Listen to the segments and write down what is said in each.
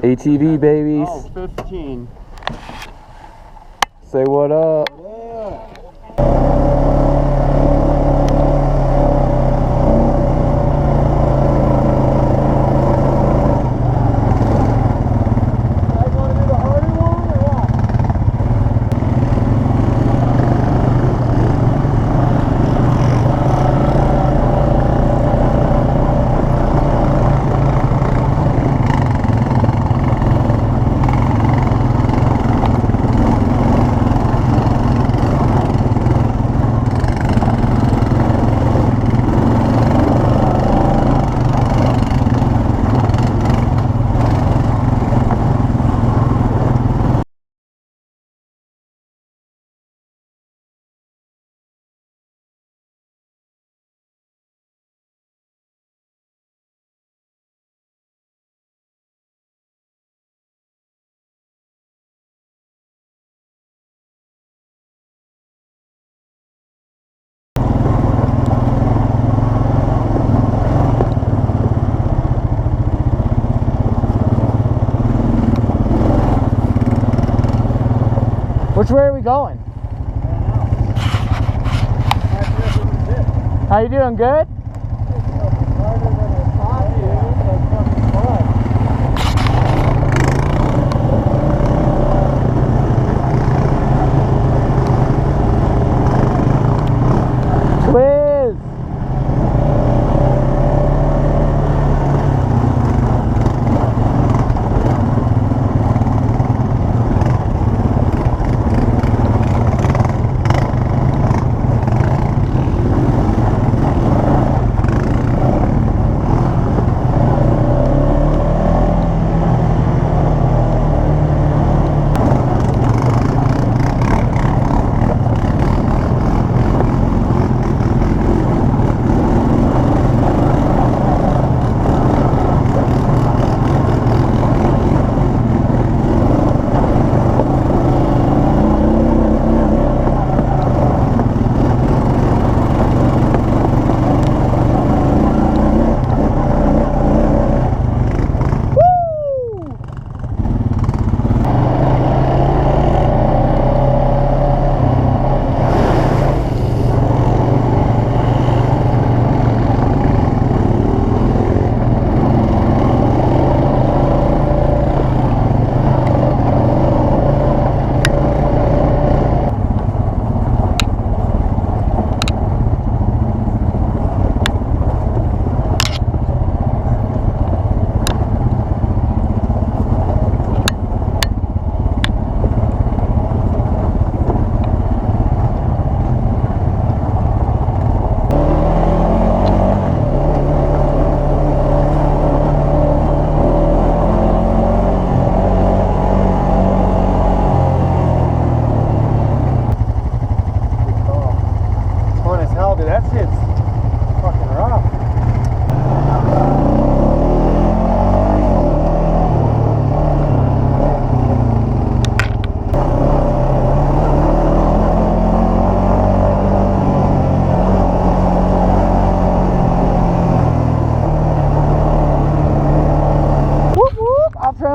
ATV babies. Oh, 15. Say what up. Which way are we going? How you doing? Good? Quiz!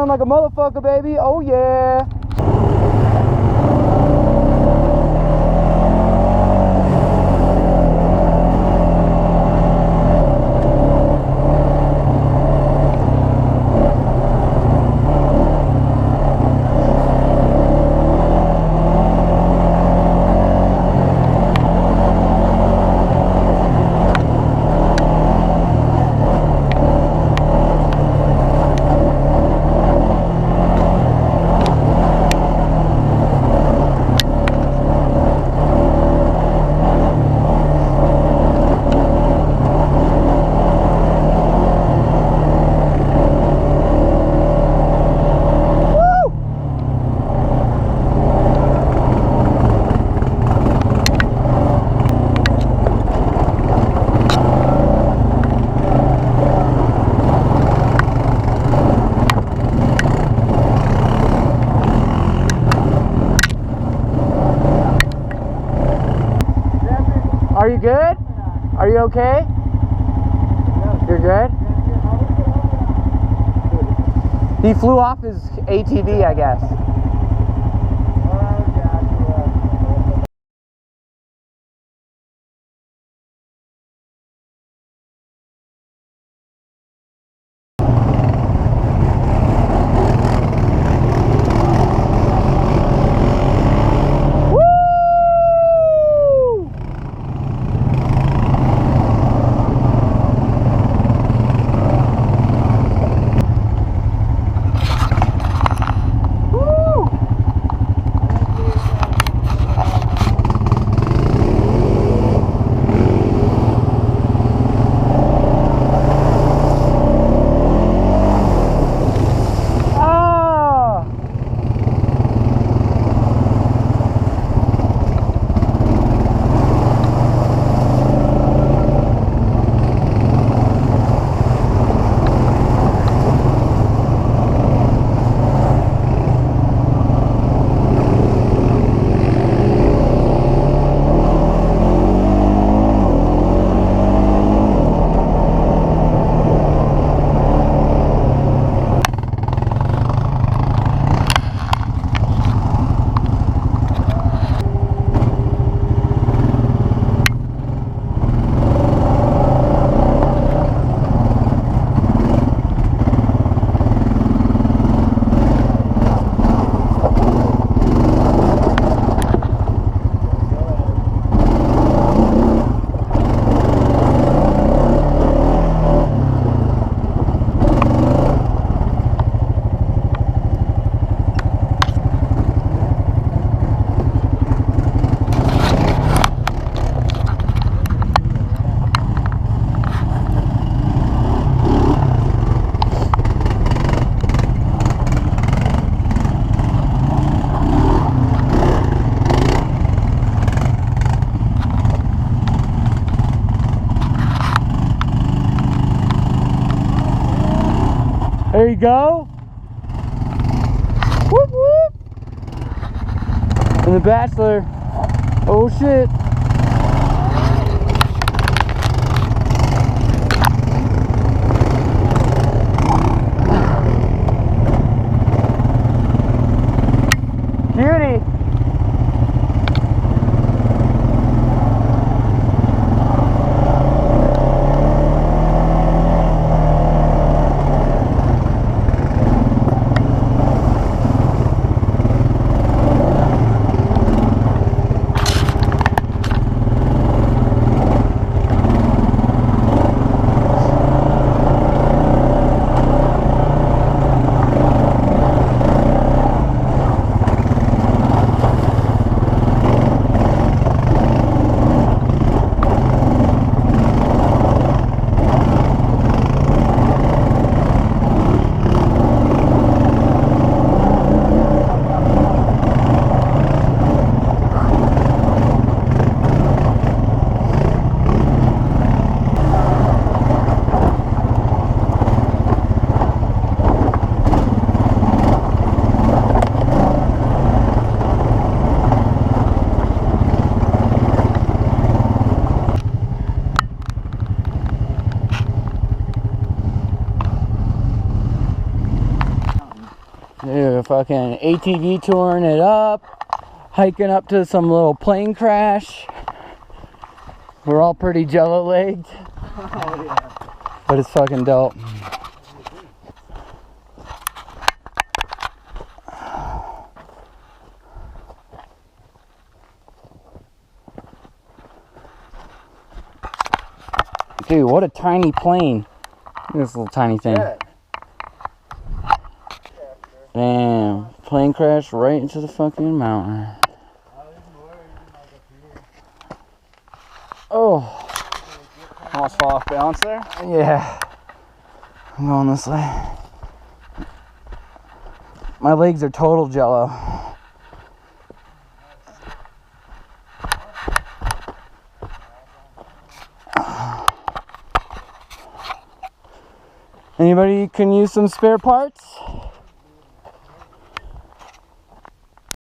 Like a motherfucker, baby. Oh yeah. Are you good? Are you okay? You're good? He flew off his ATV, I guess. There you go. Whoop whoop. And the Bachelor. Oh shit. Beauty. Dude, fucking ATV touring it up, hiking up to some little plane crash. We're all pretty jello-legged. Oh, yeah. But it's fucking dope. Dude, what a tiny plane. Look at this little tiny thing. Yeah. Damn, plane crash right into the fucking mountain. Oh. Almost fall off balance there? Yeah. I'm going this way. My legs are total jello. Anybody can use some spare parts?